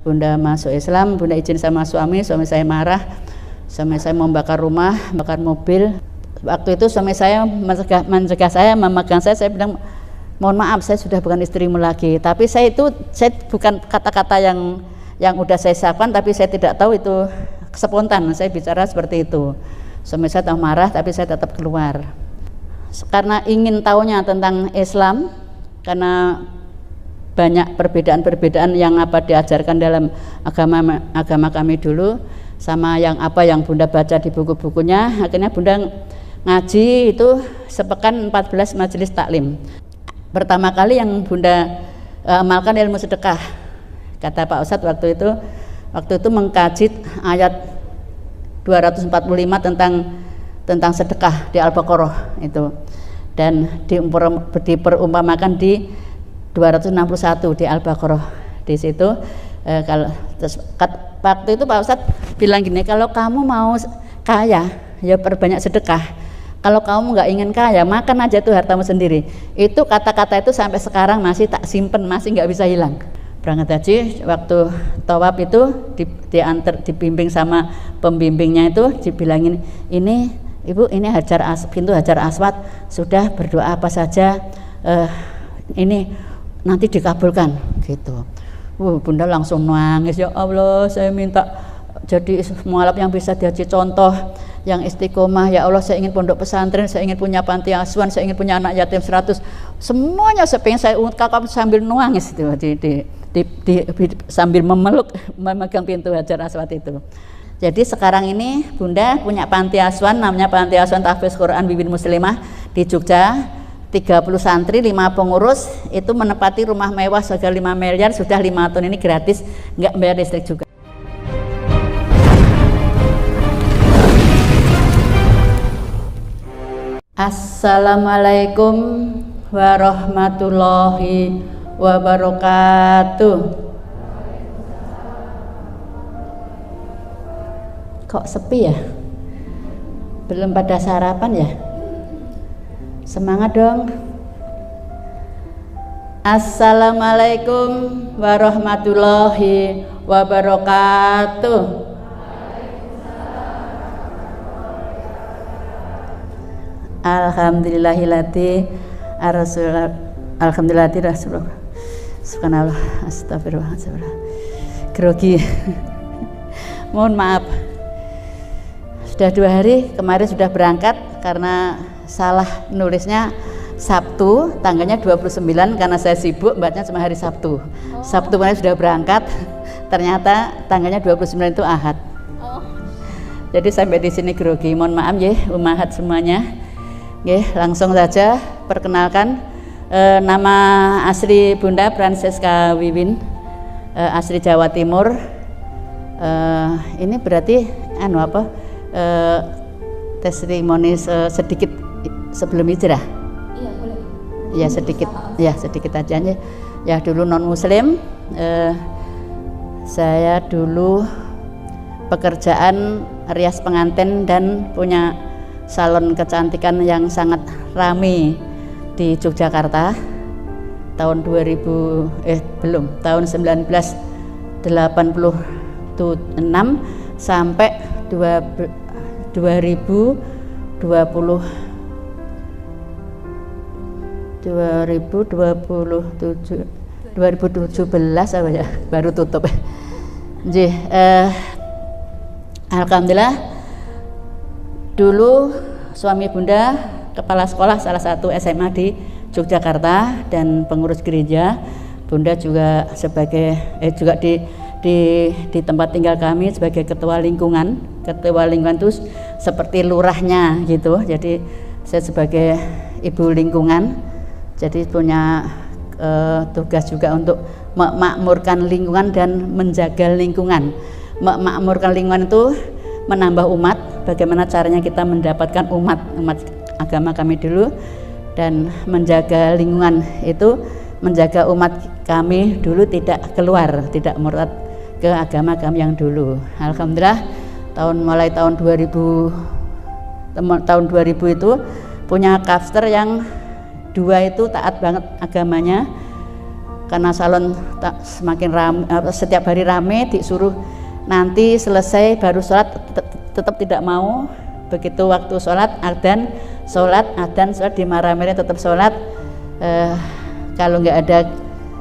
Bunda masuk Islam, Bunda izin sama suami saya marah, suami saya membakar rumah, bakar mobil. Waktu itu suami saya mencegah saya, memegang saya bilang, mohon maaf saya sudah bukan istrimu lagi. Tapi saya bukan kata-kata yang udah saya siapkan, tapi saya tidak tahu itu spontan, saya bicara seperti itu. Suami saya tak marah, tapi saya tetap keluar. Karena ingin tahunya tentang Islam, karena banyak perbedaan-perbedaan yang diajarkan dalam agama kami dulu, sama yang Bunda baca di buku-bukunya. Akhirnya Bunda ngaji itu sepekan 14 majelis taklim. Pertama kali yang Bunda amalkan ilmu sedekah. Kata Pak Ustadz waktu itu mengkaji ayat 245 tentang sedekah di Al-Baqarah itu, dan diperumpamakan di 261 di Al-Baqarah. Di situ waktu itu Pak Ustadz bilang gini, kalau kamu mau kaya ya perbanyak sedekah. Kalau kamu nggak ingin kaya, makan aja tuh hartamu sendiri. Itu kata-kata itu sampai sekarang masih tak simpen, masih nggak bisa hilang. Berangkat haji, waktu tawaf itu dibimbing sama pembimbingnya itu, dibilangin, ini Ibu, ini pintu Hajar Aswad, sudah berdoa apa saja, ini nanti dikabulkan gitu. Bunda langsung nangis, ya Allah, saya minta jadi mualaf yang bisa diaji contoh, yang istiqomah. Ya Allah, saya ingin pondok pesantren, saya ingin punya panti asuhan, saya ingin punya anak yatim 100. Semuanya saya pengen saya ungkapkan sambil nangis itu sambil memegang pintu Hajar Aswad itu. Jadi sekarang ini Bunda punya panti asuhan, namanya Panti Asuhan Tahfiz Quran Bibin Muslimah di Jogja. 30 santri, 5 pengurus, itu menempati rumah mewah seharga 5 miliar, sudah 5 tahun ini gratis, nggak bayar listrik juga. Assalamualaikum warahmatullahi wabarakatuh. Kok sepi ya? Belum pada sarapan ya? Semangat dong. Assalamualaikum warahmatullahi wabarakatuh. Alhamdulillahilladzi alhamdulillahilladzi rasulullah. Subhanallah, astagfirullah, grogi. Mohon maaf. Sudah 2 hari, kemarin sudah berangkat karena salah nulisnya Sabtu, tanggalnya 29 karena saya sibuk bacanya cuma hari Sabtu. Sabtu kemarin sudah berangkat, ternyata tanggalnya 29 itu Ahad. Jadi sampai di sini grogi. Mohon maaf ya umahat semuanya. Oke, langsung saja perkenalkan, nama asli Bunda Francesca Wiwin, asli Jawa Timur. Ini berarti testimoni sedikit sebelum hijrah. Iya, boleh. Ya sedikit aja ya. Dulu non muslim, saya dulu pekerjaan rias pengantin dan punya salon kecantikan yang sangat ramai di Yogyakarta tahun 1986 sampai 2017 apa ya, baru tutup. Jadi alhamdulillah dulu suami Bunda kepala sekolah salah satu SMA di Yogyakarta dan pengurus gereja. Bunda juga sebagai juga di tempat tinggal kami sebagai ketua lingkungan itu seperti lurahnya gitu. Jadi saya sebagai ibu lingkungan, jadi punya tugas juga untuk memakmurkan lingkungan dan menjaga lingkungan. Memakmurkan lingkungan itu menambah umat. Bagaimana caranya kita mendapatkan umat agama kami dulu, dan menjaga lingkungan itu menjaga umat kami dulu tidak murtad ke agama kami yang dulu. Alhamdulillah mulai tahun 2000 itu punya kafster yang 2 itu taat banget agamanya, karena salon semakin rame, setiap hari rame, disuruh nanti selesai baru sholat, tetap tidak mau. Begitu waktu sholat adzan dimarah-marahin tetap sholat. Kalau nggak ada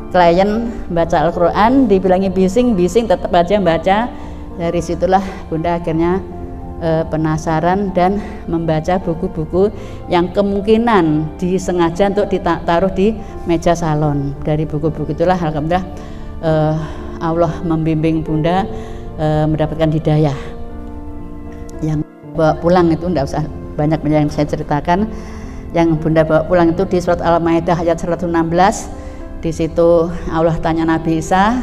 klien baca Al-Quran dibilangi bising tetap aja baca. Dari situlah Bunda akhirnya penasaran dan membaca buku-buku yang kemungkinan disengaja untuk ditaruh di meja salon. Dari buku-buku itulah alhamdulillah Allah membimbing Bunda mendapatkan hidayah. Yang bawa pulang itu tidak usah banyak yang saya ceritakan. Yang Bunda bawa pulang itu di surat Al-Maidah ayat 116. Di situ Allah tanya Nabi Isa,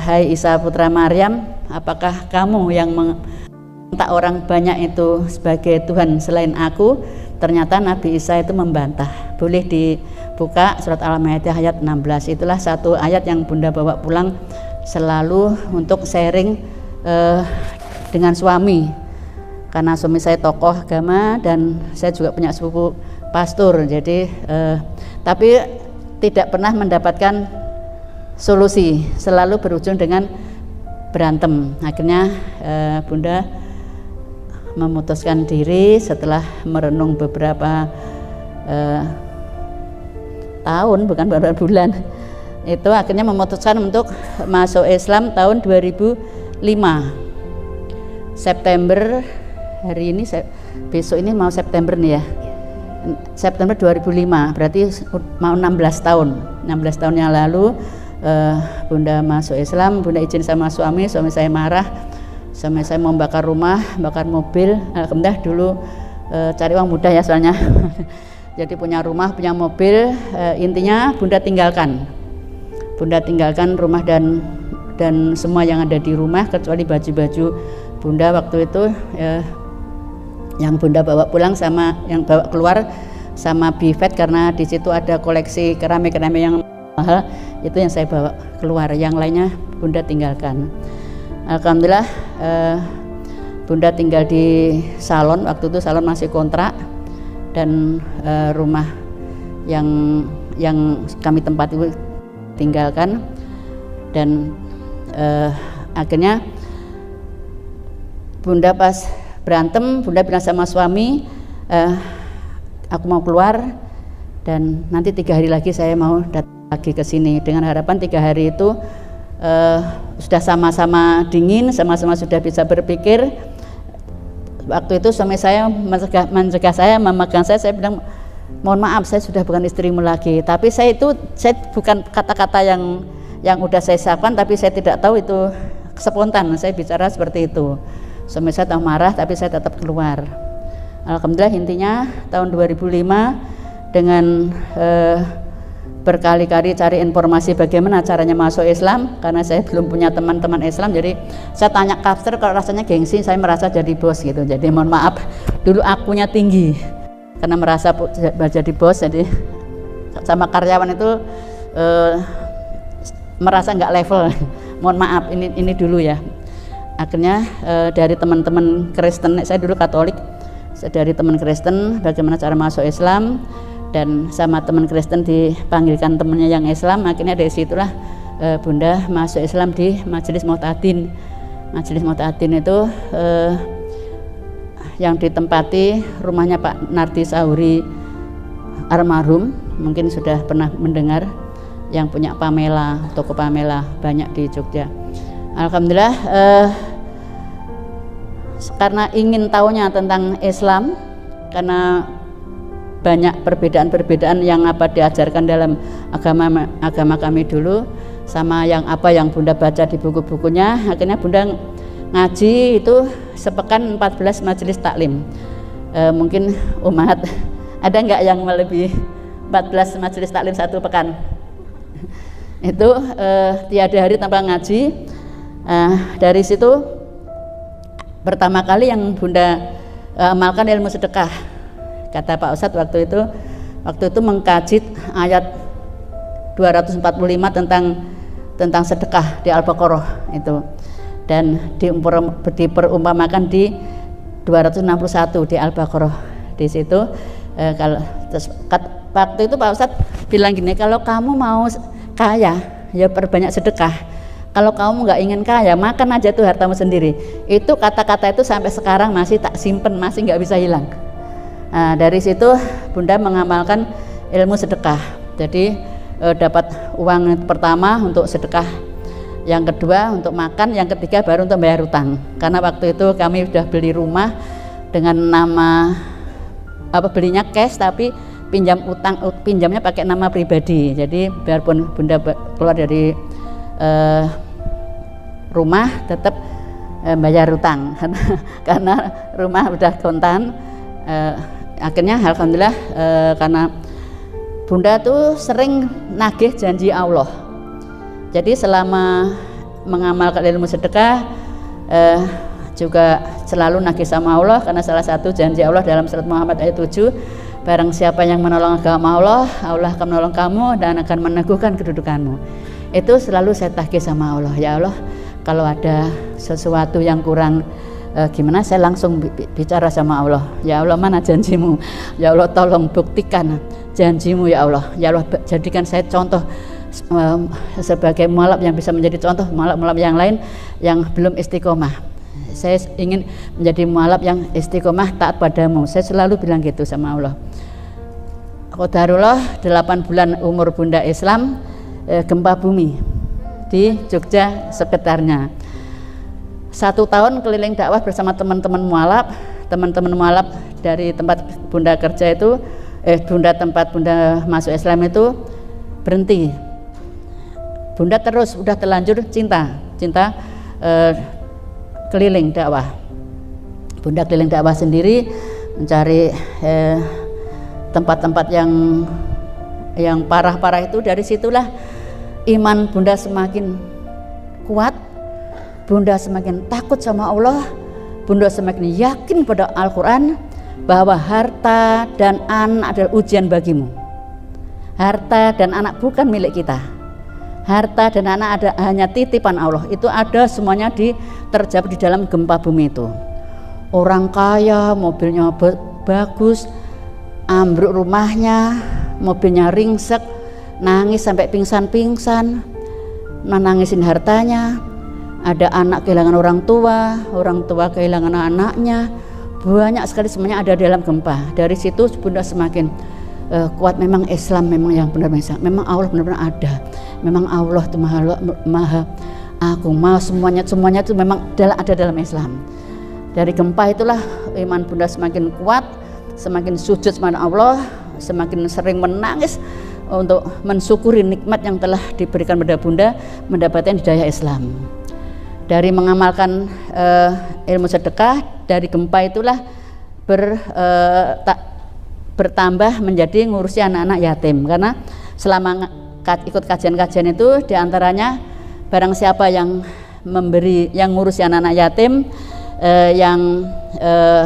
hai Isa putra Maryam, apakah kamu yang minta orang banyak itu sebagai Tuhan selain aku? Ternyata Nabi Isa itu membantah. Boleh dibuka surat Al-Maidah ayat 16. Itulah satu ayat yang Bunda bawa pulang selalu untuk sharing dengan suami, karena suami saya tokoh agama dan saya juga punya sepupu pastor. Jadi tapi tidak pernah mendapatkan solusi, selalu berujung dengan berantem. Akhirnya Bunda memutuskan diri setelah merenung beberapa tahun, bukan beberapa bulan, itu akhirnya memutuskan untuk masuk Islam tahun 2005 September. Hari ini besok ini mau September nih ya, September 2005, berarti mau 16 tahun yang lalu Bunda masuk Islam. Bunda izin sama suami saya marah. Suami saya mau bakar rumah, bakar mobil. Alhamdulillah dulu cari uang mudah ya soalnya. Jadi punya rumah, punya mobil. Intinya Bunda tinggalkan rumah dan semua yang ada di rumah kecuali baju-baju Bunda waktu itu yang Bunda bawa pulang sama yang bawa keluar sama Bivet, karena di situ ada koleksi keramik yang mahal, itu yang saya bawa keluar. Yang lainnya Bunda tinggalkan. Alhamdulillah Bunda tinggal di salon, waktu itu salon masih kontrak, dan rumah yang kami tempati tinggalkan. Dan akhirnya Bunda pas berantem, Bunda bilang sama suami, aku mau keluar dan nanti 3 hari lagi saya mau datang lagi ke sini, dengan harapan 3 hari itu sudah sama-sama dingin, sama-sama sudah bisa berpikir. Waktu itu suami saya mencegah saya, memegang saya bilang, mohon maaf saya sudah bukan istrimu lagi. Tapi saya bukan kata-kata yang udah saya siapkan, tapi saya tidak tahu itu spontan saya bicara seperti itu. Suami saya tahu marah, tapi saya tetap keluar. Alhamdulillah intinya tahun 2005 dengan berkali-kali cari informasi bagaimana caranya masuk Islam, karena saya belum punya teman-teman Islam. Jadi saya tanya kapster, kalau rasanya gengsi, saya merasa jadi bos gitu. Jadi mohon maaf, dulu akunya tinggi karena merasa jadi bos, jadi sama karyawan itu merasa nggak level. Mohon maaf, ini dulu ya. Akhirnya dari teman-teman Kristen, saya dulu Katolik, dari teman Kristen bagaimana cara masuk Islam, dan sama teman Kristen dipanggilkan temannya yang Islam. Akhirnya dari situlah Bunda masuk Islam di Majelis Muhtadin. Majelis Muhtadin itu yang ditempati rumahnya Pak Nardi Sauri almarhum, mungkin sudah pernah mendengar, yang punya Pamela, toko Pamela banyak di Jogja. Alhamdulillah karena ingin tahunya tentang Islam, karena banyak perbedaan-perbedaan yang diajarkan dalam agama kami dulu sama yang Bunda baca di buku-bukunya. Akhirnya Bunda ngaji itu sepekan 14 majelis taklim. Mungkin umat ada nggak yang melebihi 14 majelis taklim satu pekan? Itu tiada hari tanpa ngaji. Dari situ pertama kali yang Bunda amalkan ilmu sedekah. Kata Pak Ustadz waktu itu mengkaji ayat 245 tentang sedekah di Al-Baqarah itu, dan diperumpamakan di 261 di Al-Baqarah. Di situ waktu itu Pak Ustadz bilang gini, kalau kamu mau kaya, ya perbanyak sedekah. Kalau kamu nggak ingin kaya, makan aja tuh hartamu sendiri. Itu kata-kata itu sampai sekarang masih tak simpen, masih nggak bisa hilang. Nah, dari situ Bunda mengamalkan ilmu sedekah. Jadi dapat uang pertama untuk sedekah, yang kedua untuk makan, yang ketiga baru untuk bayar utang. Karena waktu itu kami sudah beli rumah dengan nama belinya cash, tapi pinjamnya pakai nama pribadi. Jadi biarpun Bunda keluar dari rumah tetap bayar utang karena rumah udah kontan. Akhirnya alhamdulillah karena Bunda tuh sering nagih janji Allah. Jadi selama mengamalkan ilmu sedekah juga selalu nagih sama Allah, karena salah satu janji Allah dalam surat Muhammad ayat 7, barang siapa yang menolong agama Allah, Allah akan menolong kamu dan akan meneguhkan kedudukanmu. Itu selalu saya tagih sama Allah. Ya Allah, kalau ada sesuatu yang kurang gimana, saya langsung bicara sama Allah. Ya Allah, mana janjimu? Ya Allah, tolong buktikan janjimu ya Allah. Ya Allah, jadikan saya contoh sebagai mualaf yang bisa menjadi contoh mualaf-mualaf yang lain yang belum istiqomah. Saya ingin menjadi mualaf yang istiqomah taat padamu. Saya selalu bilang gitu sama Allah. Qadarullah 8 bulan umur Bunda Islam, gempa bumi di Jogja sekitarnya. 1 tahun keliling dakwah bersama teman-teman mualaf dari tempat Bunda kerja itu, tempat Bunda masuk Islam itu berhenti. Bunda terus udah terlanjur cinta keliling dakwah. Bunda keliling dakwah sendiri mencari tempat-tempat yang parah-parah itu. Dari situlah iman Bunda semakin kuat, Bunda semakin takut sama Allah, Bunda semakin yakin pada Al-Quran bahwa harta dan anak adalah ujian bagimu. Harta dan anak bukan milik kita. Harta dan anak hanya titipan Allah. Itu ada semuanya terjadi di dalam gempa bumi itu. Orang kaya, mobilnya bagus, ambruk rumahnya, mobilnya ringsek, nangis sampai pingsan-pingsan, nangisin hartanya. Ada anak kehilangan orang tua kehilangan anaknya, banyak sekali, semuanya ada dalam gempa. Dari situ Bunda semakin kuat. Memang Islam memang yang benar-benar, memang Allah benar-benar ada, memang Allah itu maha agung, semuanya itu memang ada dalam Islam. Dari gempa itulah iman Bunda semakin kuat, semakin sujud kepada Allah, semakin sering menangis untuk mensyukuri nikmat yang telah diberikan pada Bunda mendapatkan hidayah Islam. Dari mengamalkan ilmu sedekah, dari gempa itulah bertambah menjadi ngurusi anak-anak yatim. Karena selama ikut kajian-kajian itu, diantaranya barang siapa yang ngurusi anak-anak yatim, yang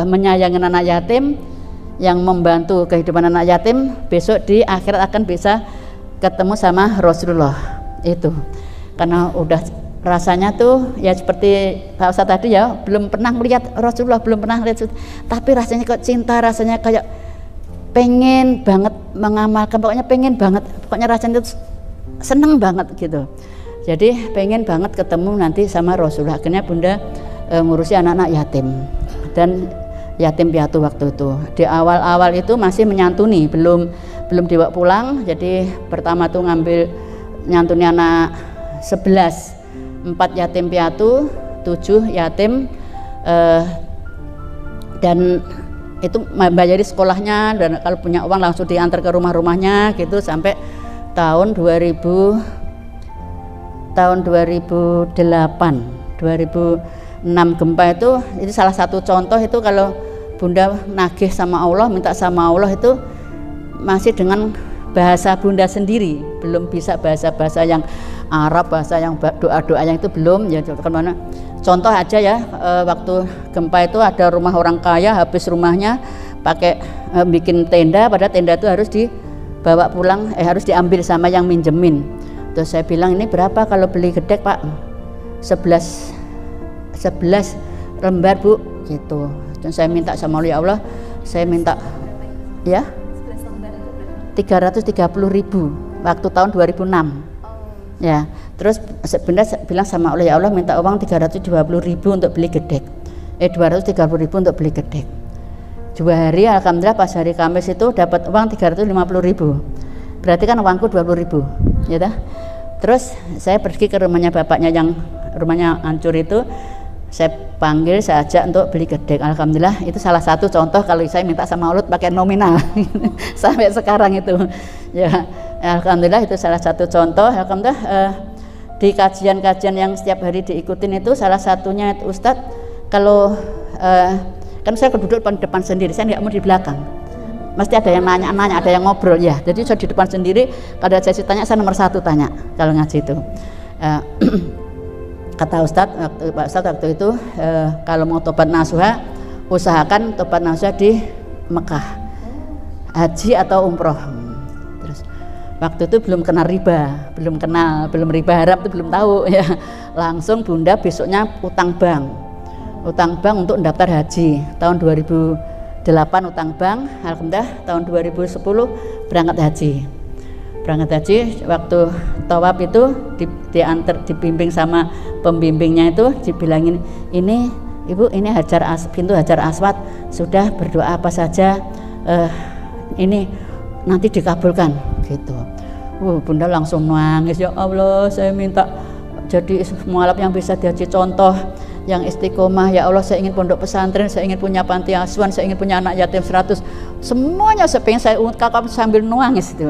menyayangi anak yatim, yang membantu kehidupan anak yatim, besok di akhirat akan bisa ketemu sama Rasulullah. Itu karena udah rasanya tuh ya seperti Pak Ustadz tadi ya, belum pernah melihat Rasulullah, belum pernah lihat, tapi rasanya kok cinta, rasanya kayak pengen banget mengamalkan, pokoknya rasanya itu seneng banget gitu. Jadi pengen banget ketemu nanti sama Rasulullah. Akhirnya Bunda ngurusi anak-anak yatim dan yatim piatu waktu itu. Di awal-awal itu masih menyantuni, belum dibawa pulang. Jadi pertama tuh nyantuni anak 11, 4 yatim piatu, 7 yatim, dan itu bayari sekolahnya, dan kalau punya uang langsung diantar ke rumah-rumahnya gitu sampai tahun 2008, 2006 gempa itu salah satu contoh. Itu kalau Bunda nagih sama Allah, minta sama Allah itu masih dengan bahasa Bunda sendiri, belum bisa bahasa-bahasa yang Arab, bahasa yang doa-doa yang itu belum ya. Contoh aja ya, waktu gempa itu ada rumah orang kaya, habis rumahnya pakai bikin tenda, padahal tenda itu harus dibawa pulang, harus diambil sama yang minjemin. Terus saya bilang, ini berapa kalau beli gedek Pak? 11 lembar Bu, gitu. Dan saya minta sama Allah, ya Allah, saya minta ya 330.000 waktu tahun 2006. Ya, terus Bunda bilang sama Allah, ya Allah minta uang 320.000 untuk beli gedek. 230.000 untuk beli gedek. 2 hari alhamdulillah pas hari Kamis itu dapat uang 350.000. Berarti kan uangku 20.000, ya dah. Terus saya pergi ke rumahnya bapaknya yang rumahnya hancur itu, saya panggil, saya ajak untuk beli gedek. Alhamdulillah itu salah satu contoh kalau saya minta sama Allah pakai nominal sampai sekarang itu. Ya, alhamdulillah itu salah satu contoh. Alhamdulillah di kajian-kajian yang setiap hari diikutin itu salah satunya itu Ustadz, kalau kan saya duduk depan sendiri, saya nggak mau di belakang. Mesti ada yang nanya-nanya, ada yang ngobrol ya. Jadi saya di depan sendiri, kalau ada sesi tanya saya nomor 1 tanya kalau ngaji itu. Kata Pak Ustadz waktu itu kalau mau tobat nasuha usahakan tobat nasuha di Mekah, haji atau umroh. Terus waktu itu belum kenal riba, belum riba haram itu belum tahu ya. Langsung Bunda besoknya utang bank untuk daftar haji tahun 2008 utang bank. Alhamdulillah tahun 2010 berangkat haji. Waktu tawaf itu dibimbing sama pembimbingnya itu, dibilangin, ini Ibu, ini pintu Hajar Aswad, sudah berdoa apa saja ini nanti dikabulkan gitu. Bunda langsung nangis, ya Allah saya minta jadi mualaf yang bisa jadi contoh, yang istiqomah, ya Allah saya ingin pondok pesantren, saya ingin punya panti asuhan, saya ingin punya anak yatim 100, semuanya saya pengen saya ungkapkan sambil nangis itu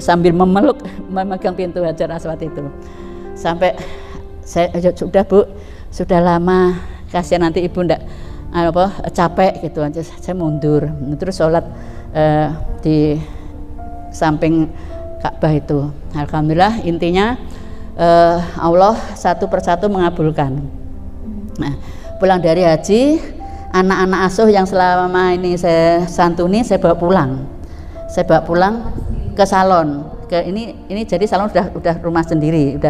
sambil memegang pintu Hajar Aswad itu. Sampai saya sudah Bu, sudah lama, kasihan nanti Ibu ndak capek gitu aja, saya mundur terus sholat di samping Ka'bah itu. Alhamdulillah intinya Allah satu persatu mengabulkan. Nah, pulang dari haji, anak-anak asuh yang selama ini saya santuni saya bawa pulang ke salon. Ini jadi salon udah rumah sendiri,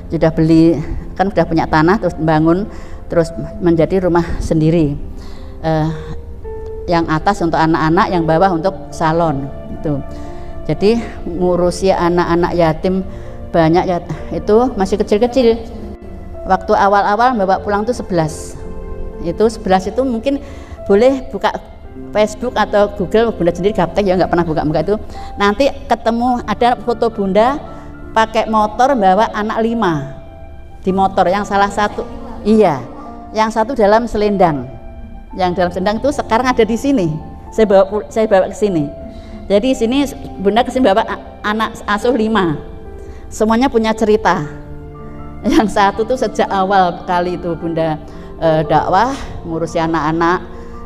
sudah beli, kan udah punya tanah, terus bangun, terus menjadi rumah sendiri. Yang atas untuk anak-anak, yang bawah untuk salon itu. Jadi ngurusi anak-anak yatim banyak ya, itu masih kecil-kecil. Waktu awal-awal bawa pulang tuh 11. Itu 11 itu mungkin boleh buka Facebook atau Google, Bunda sendiri gaptek ya, nggak pernah buka itu. Nanti ketemu ada foto Bunda pakai motor bawa anak 5 di motor, yang salah satu iya, yang satu dalam selendang. Yang dalam selendang itu sekarang ada di sini. Saya bawa ke sini. Jadi sini Bunda kesini bawa anak asuh 5. Semuanya punya cerita. Yang satu tuh sejak awal kali itu Bunda dakwah ngurusi anak-anak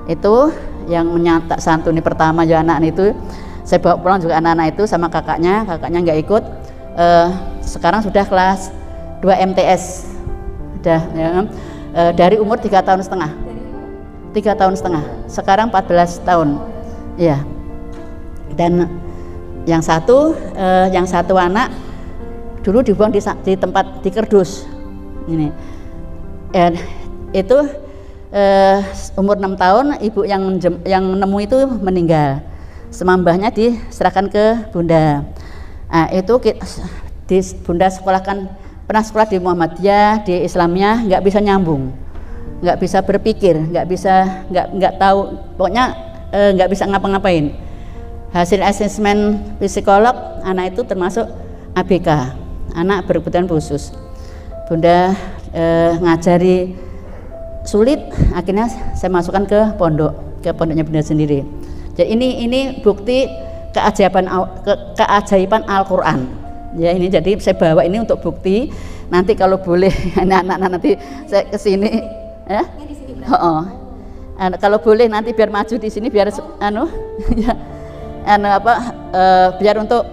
itu, yang menyata santuni pertama ya anak itu, saya bawa pulang juga anak-anak itu sama kakaknya nggak ikut. Sekarang sudah kelas 2 MTS, sudah ya, dari umur 3 tahun setengah, sekarang 14 tahun ya. Dan yang satu anak dulu dibuang di tempat di kerdus ini, itu umur 6 tahun ibu yang nemu itu meninggal, semambahnya diserahkan ke Bunda. Nah, itu Bunda sekolahkan, pernah sekolah di Muhammadiyah, di Islamnya, nggak bisa nyambung, nggak bisa berpikir, nggak tahu, pokoknya nggak bisa ngapa-ngapain. Hasil asesmen psikolog anak itu termasuk ABK, anak berkebutuhan khusus. Bunda ngajari sulit, akhirnya saya masukkan ke pondoknya Bunda sendiri. Jadi ini bukti keajaiban Al-Quran. Ya, ini jadi saya bawa ini untuk bukti. Nanti kalau boleh anak-anak nanti saya kesini ya. Kalau boleh nanti biar maju di sini biar ya, biar untuk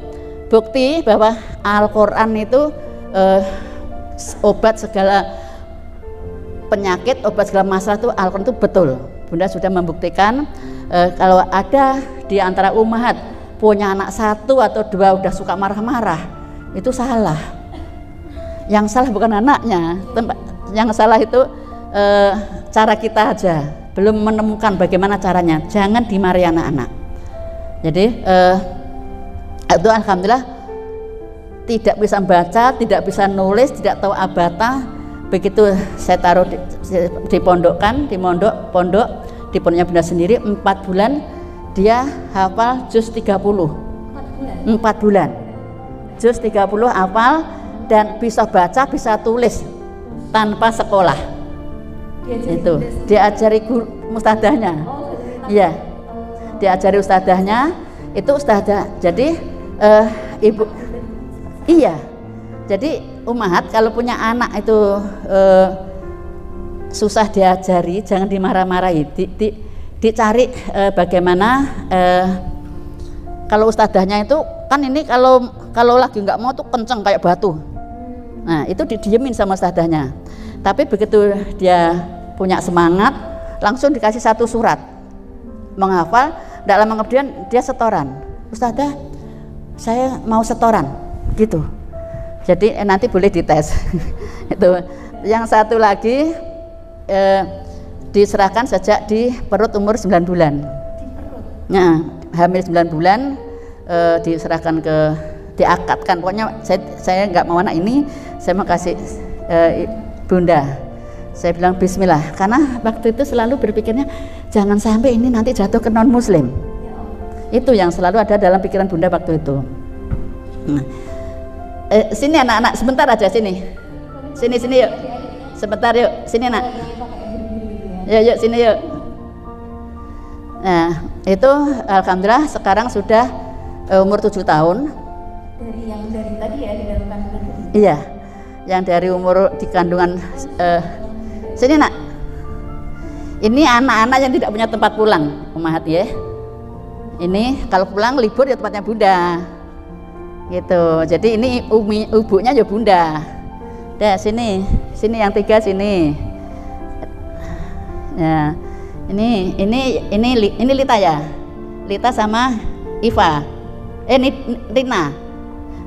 bukti bahwa Al-Quran itu obat segala penyakit, obat segala masalah itu Al-Quran itu betul. Bunda sudah membuktikan. Kalau ada di antara ummahat punya anak 1 atau 2 udah suka marah-marah, itu salah. Yang salah bukan anaknya, yang salah itu cara kita aja belum menemukan bagaimana caranya. Jangan dimarahi anak-anak. Jadi itu alhamdulillah tidak bisa baca, tidak bisa nulis, tidak tahu abata. Begitu saya taruh di pondokkan, di pondok di pondoknya Bunda sendiri 4 bulan dia hafal juz 30. 4 bulan. Juz 30 hafal dan bisa baca, bisa tulis tanpa sekolah. Itu diajari guru ustadzahnya. Iya. Diajari ustadzahnya, itu ustadzah. Jadi ibu iya. Jadi ummahat kalau punya anak itu susah diajari, jangan dimarah-marahi, dicari bagaimana kalau ustadzahnya itu kan ini kalau lagi nggak mau tuh kenceng kayak batu. Nah itu didiemin sama ustadzahnya. Tapi begitu dia punya semangat, langsung dikasih 1 surat menghafal. Tidak lama kemudian dia setoran. Ustadzah, saya mau setoran, gitu. Jadi nanti boleh dites. Itu. Yang satu lagi diserahkan sejak di perut umur 9 bulan. Nah, hamil 9 bulan diserahkan diakatkan. Pokoknya saya nggak mau anak ini, saya mau kasih bunda. Saya bilang bismillah, karena waktu itu selalu berpikirnya jangan sampai ini nanti jatuh ke non muslim. Itu yang selalu ada dalam pikiran bunda waktu itu. Nah, sini anak-anak sebentar aja sini yuk, sebentar yuk, sini nak, yuk sini yuk. Nah itu alhamdulillah sekarang sudah umur 7 tahun. Dari tadi ya di dalam kandungan. Iya, yang dari umur di kandungan. Sini nak, ini anak-anak yang tidak punya tempat pulang, ummahat ya. Ini kalau pulang libur ya tempatnya bunda, gitu. Jadi ini ibunya ya bunda. Dah sini yang 3 sini. Ya, ini Lita ya, Lita sama Iva. Ini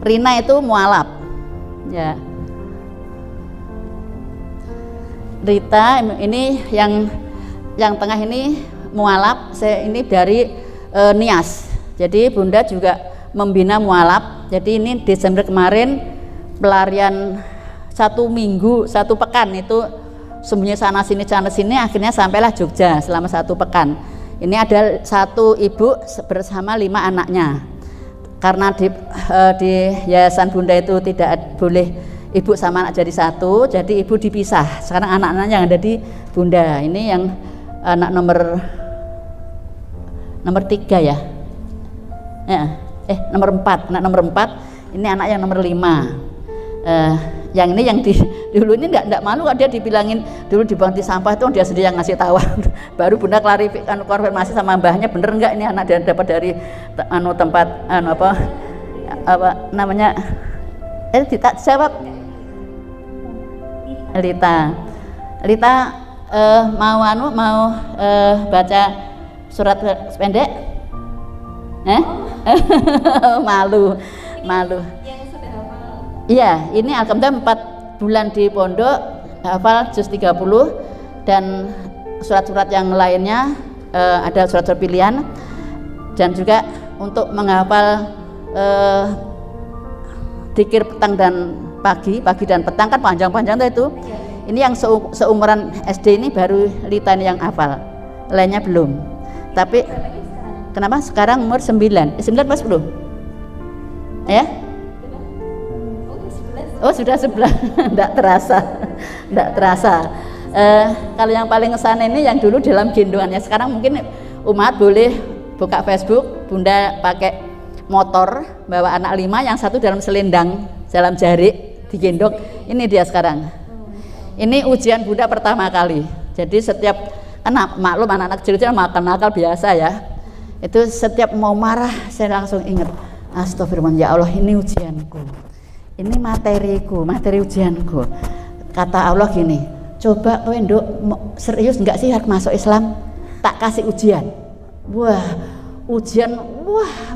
Rina itu mualaf. Ya. Rita ini yang tengah ini mualaf, saya ini dari Nias. Jadi bunda juga membina mualaf. Jadi ini Desember kemarin pelarian 1 minggu, 1 pekan itu sembunyi sana sini, akhirnya sampailah Jogja selama 1 pekan. Ini ada 1 ibu bersama 5 anaknya. Karena di yayasan bunda itu tidak boleh ibu sama anak jadi 1, jadi ibu dipisah. Sekarang anak-anak yang ada di bunda ini yang anak nomor 3 ya, nomor 4, anak nomor 4 ini anak yang nomor 5. Yang ini yang dulu ini enggak malu, dia dibilangin dulu dibuang di sampah itu dia sendiri yang ngasih tahu. Baru bunda konfirmasi sama mbahnya, bener enggak ini anak dia dapat dari tempat apa namanya, tidak jawab. Lita mau baca surat pendek? Malu. Iya, ini alhamdulillah 4 bulan di pondok hafal juz 30 dan surat-surat yang lainnya ada surat-surat pilihan, dan juga untuk menghafal dzikir petang dan pagi dan petang kan panjang-panjang itu. Ini yang seumuran SD ini baru Lita ini yang hafal, lainnya belum. Tapi kenapa sekarang umur 9 pas 10 ya? Oh sudah 11. Enggak terasa. Kalau yang paling ngesan ini yang dulu dalam gendongannya. Sekarang mungkin umat boleh buka Facebook, bunda pakai motor bawa anak 5, yang 1 dalam selendang, dalam jarik digendong. Ini dia sekarang. Ini ujian bunda pertama kali. Jadi setiap maklum anak-anak kecil-kecil makan nakal biasa ya. Itu setiap mau marah saya langsung ingat, astagfirullah, ya Allah, ini ujianku. Ini materi ujianku. Kata Allah gini, coba kowe nduk serius enggak sih harus masuk Islam? Tak kasih ujian. Ujian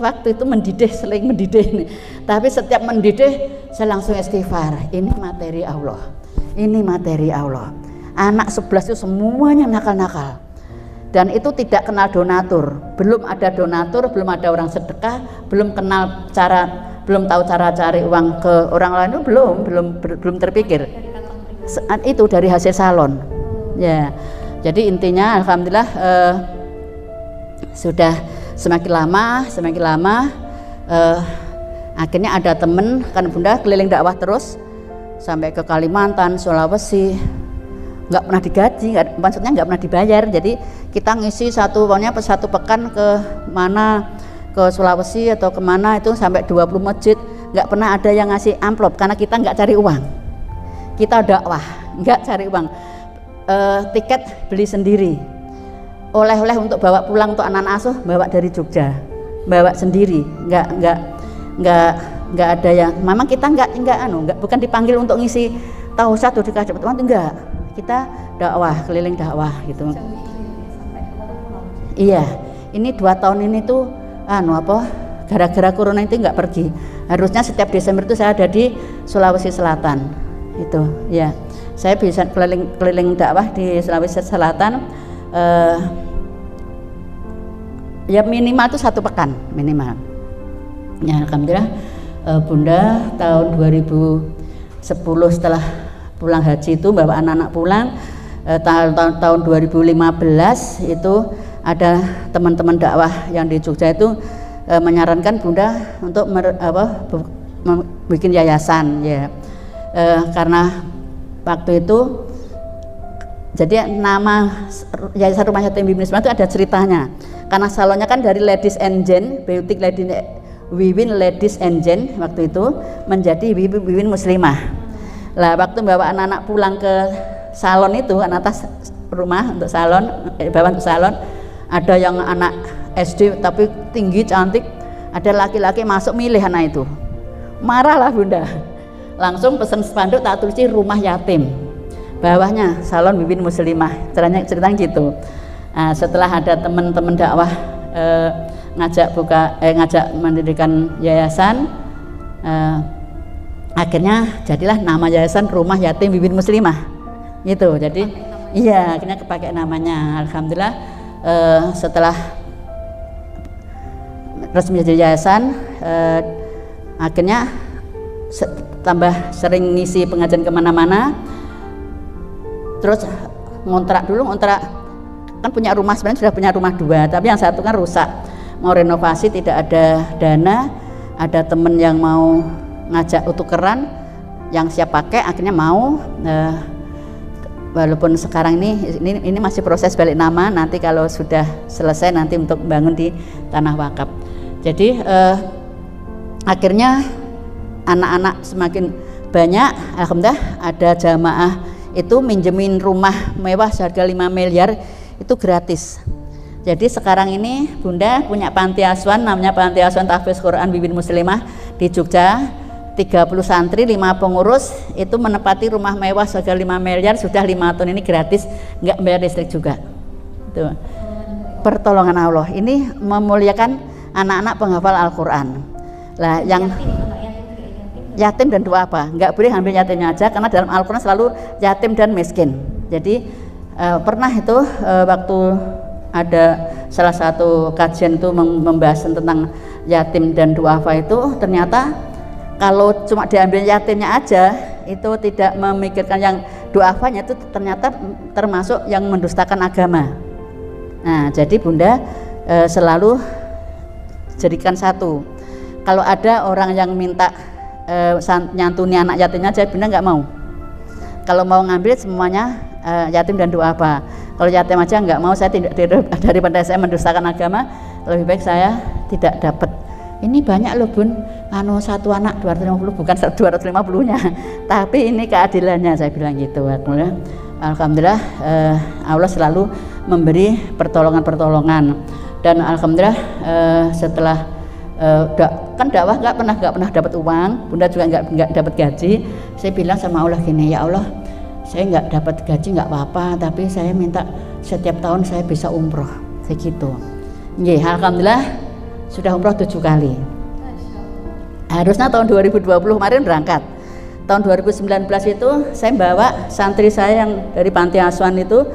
waktu itu seling mendidih nih. Tapi setiap mendidih saya langsung istighfar. Ini materi Allah. Anak 11 itu semuanya nakal-nakal. Dan itu tidak kenal donatur, belum ada donatur, belum ada orang sedekah, belum kenal cara belum tahu cara cari uang ke orang lain itu belum terpikir. Saat itu dari hasil salon. Ya. Jadi intinya alhamdulillah sudah semakin lama akhirnya ada temen, kan Bunda keliling dakwah terus sampai ke Kalimantan, Sulawesi, nggak pernah digaji, maksudnya nggak pernah dibayar. Jadi kita ngisi satu pekan ke mana, ke Sulawesi atau kemana itu sampai 20 masjid, nggak pernah ada yang ngasih amplop karena kita nggak cari uang, kita dakwah nggak cari uang. Tiket beli sendiri, oleh-oleh untuk bawa pulang untuk anak asuh bawa dari Jogja, bawa sendiri, nggak ada yang, memang kita nggak bukan dipanggil untuk ngisi tahu satu dikasih teman, enggak, kita dakwah, keliling dakwah gitu. Iya, ini 2 tahun ini tuh gara-gara corona itu nggak pergi. Harusnya setiap Desember itu saya ada di Sulawesi Selatan itu ya. Saya bisa keliling dakwah di Sulawesi Selatan ya minimal itu 1 pekan minimal. Ya alhamdulillah Bunda tahun 2010 setelah pulang haji itu bawa anak-anak pulang. Tahun 2015 itu ada teman-teman dakwah yang di Jogja itu menyarankan Bunda untuk bikin yayasan ya. Karena waktu itu jadi nama Yayasan Rumah Yatim Wiwin Muslimah itu ada ceritanya, karena salonnya kan dari Ladies and Gen, Beauty Wiwin Ladies and Gen waktu itu menjadi Wiwin Muslimah. Lah waktu bawa anak-anak pulang ke salon itu, atas rumah untuk salon, bawa untuk salon, ada yang anak SD tapi tinggi cantik, ada laki-laki masuk milih anak itu, marahlah Bunda, langsung pesen spanduk tak tulis rumah yatim, bawahnya salon Wiwin Muslimah, ceritanya gitu. Nah, setelah ada teman-teman dakwah ngajak mendirikan yayasan, akhirnya jadilah nama yayasan Rumah Yatim Wiwin Muslimah gitu. Jadi iya akhirnya kepakai namanya. Alhamdulillah setelah resmi jadi yayasan, akhirnya tambah sering ngisi pengajian kemana-mana. Terus ngontrak kan punya rumah, sebenarnya sudah punya rumah 2, tapi yang satu kan rusak, mau renovasi tidak ada dana. Ada temen yang mau ngajak tukeran, yang siap pakai, akhirnya mau. Walaupun sekarang ini masih proses balik nama, nanti kalau sudah selesai nanti untuk bangun di tanah wakaf. Jadi akhirnya anak-anak semakin banyak, alhamdulillah ada jamaah itu minjemin rumah mewah seharga 5 miliar itu gratis. Jadi sekarang ini Bunda punya panti asuhan, namanya Panti Asuhan Tahfiz Quran Wiwin Muslimah di Jogja, 30 santri, 5 pengurus, itu menempati rumah mewah seharga 5 miliar, sudah 5 tahun ini gratis, nggak bayar listrik juga. Tuh. Pertolongan Allah ini memuliakan anak-anak penghafal Al-Quran. Lah yang yatim dan duafa, nggak boleh ambil yatimnya aja, karena dalam Al-Quran selalu yatim dan miskin. Jadi pernah itu waktu ada salah satu kajian itu membahas tentang yatim dan duafa, itu ternyata kalau cuma diambil yatimnya aja itu tidak memikirkan yang duafanya, itu ternyata termasuk yang mendustakan agama. Nah jadi Bunda selalu jadikan satu, kalau ada orang yang minta nyantuni anak yatimnya aja, Bunda nggak mau. Kalau mau ngambil semuanya yatim dan duafa. Kalau yatim aja nggak mau, saya tidak, daripada saya mendustakan agama, lebih baik saya tidak dapat. Ini banyak loh Bun, satu anak 250, bukan 250 nya, tapi ini keadilannya, saya bilang gitu. Alhamdulillah Allah selalu memberi pertolongan, dan alhamdulillah setelah kan dakwah nggak pernah dapat uang, Bunda juga nggak dapat gaji. Saya bilang sama Allah gini, ya Allah, saya nggak dapat gaji nggak apa-apa, tapi saya minta setiap tahun saya bisa umroh, segitu. Alhamdulillah sudah umroh 7 kali. Harusnya tahun 2020 kemarin berangkat. Tahun 2019 itu saya bawa santri saya yang dari panti asuhan itu,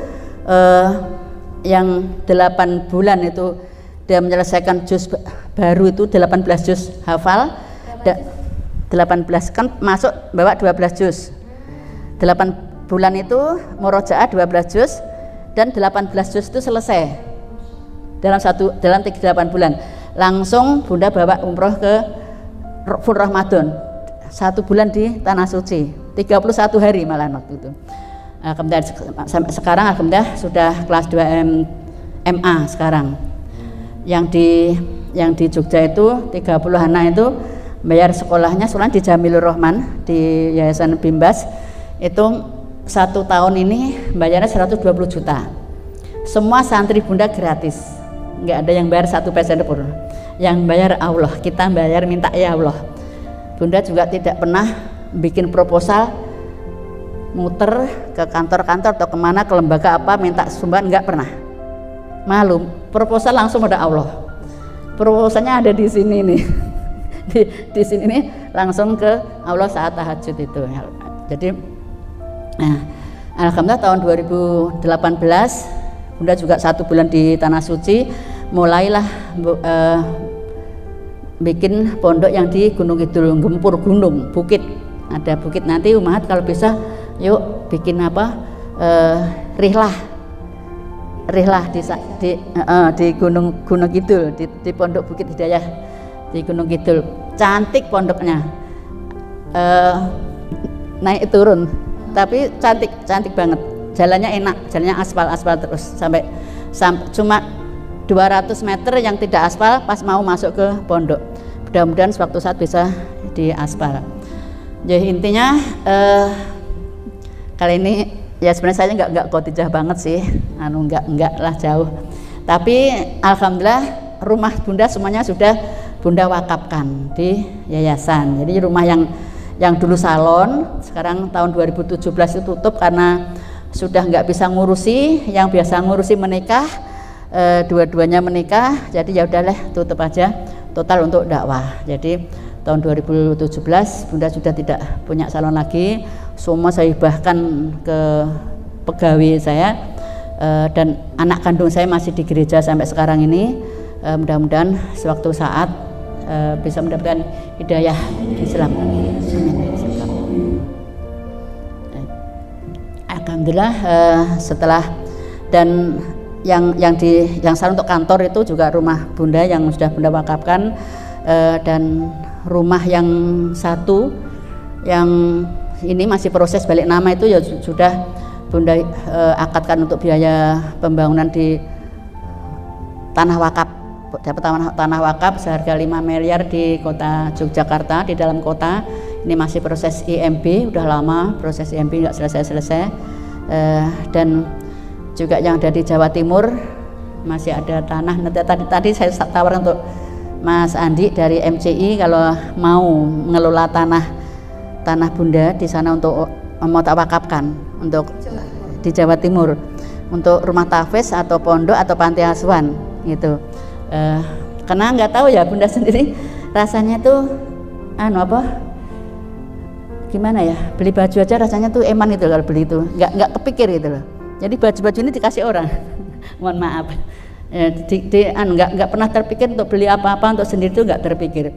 yang 8 bulan itu dia menyelesaikan juz baru itu 18 juz hafal. 18 kan masuk bawa 12 juz. 8 bulan itu murojaah 12 juz dan 18 juz itu selesai dalam 38 bulan. Langsung Bunda bawa umroh ke full Ramadan 1 bulan di Tanah Suci, 31 hari malah waktu itu. Alhamdulillah sampai sekarang alhamdulillah sudah kelas 2 MA sekarang. Yang di Jogja itu 30 anak itu bayar sekolahnya di Jamilur Rahman di Yayasan Bimbas itu 1 tahun ini bayarnya 120 juta. Semua santri Bunda gratis, nggak ada yang bayar 1 peser pun. Yang bayar Allah, kita bayar minta ya Allah. Bunda juga tidak pernah bikin proposal muter ke kantor-kantor atau kemana, ke lembaga apa minta sumbangan, nggak pernah. Malu, proposal langsung ada Allah. Proposalnya ada di sini nih. di sini nih langsung ke Allah saat tahajud itu. Jadi alhamdulillah tahun 2018 Bunda juga 1 bulan di Tanah Suci, mulailah bikin pondok yang di Gunung Kidul, gempur gunung, bukit, ada bukit. Nanti umat kalau bisa yuk bikin rihlah di Gunung Kidul, di Pondok Bukit Hidayah di Gunung Kidul. Cantik pondoknya, naik turun tapi cantik banget, jalannya enak, jalannya aspal terus sampai cuma 200 meter yang tidak aspal pas mau masuk ke pondok. Mudah-mudahan suatu saat bisa di aspal. Jadi intinya kali ini ya sebenarnya saya nggak khotijah banget sih, nggak lah jauh. Tapi alhamdulillah rumah Bunda semuanya sudah Bunda wakafkan di yayasan. Jadi rumah yang dulu salon, sekarang tahun 2017 itu tutup karena sudah nggak bisa ngurusi. Yang biasa ngurusi menikah, dua-duanya menikah, jadi ya udahlah tutup aja total untuk dakwah. Jadi tahun 2017 Bunda sudah tidak punya salon lagi, semua saya hibahkan ke pegawai saya, dan anak kandung saya masih di gereja sampai sekarang ini. Mudah-mudahan sewaktu saat bisa mendapatkan hidayah Islam. Alhamdulillah setelah dan yang salon untuk kantor itu juga rumah Bunda yang sudah Bunda wakafkan, dan rumah yang satu yang ini masih proses balik nama itu ya sudah Bunda akadkan untuk biaya pembangunan di tanah wakaf, dapat tanah wakaf seharga 5 miliar di kota Yogyakarta, di dalam kota. Ini masih proses IMB, udah lama proses IMB nggak selesai. Dan juga yang ada di Jawa Timur masih ada tanah. Tadi saya tawar untuk Mas Andi dari MCI kalau mau mengelola tanah Bunda di sana untuk mau tak wakafkan untuk di Jawa Timur untuk rumah tahfiz atau pondok atau panti asuhan gitu. Karena nggak tahu ya Bunda sendiri rasanya tuh gimana ya, beli baju aja rasanya tuh eman itu kalau beli itu nggak kepikir gitu loh. Jadi baju-baju ini dikasih orang mohon maaf, nggak pernah terpikir untuk beli apa-apa untuk sendiri itu nggak terpikir.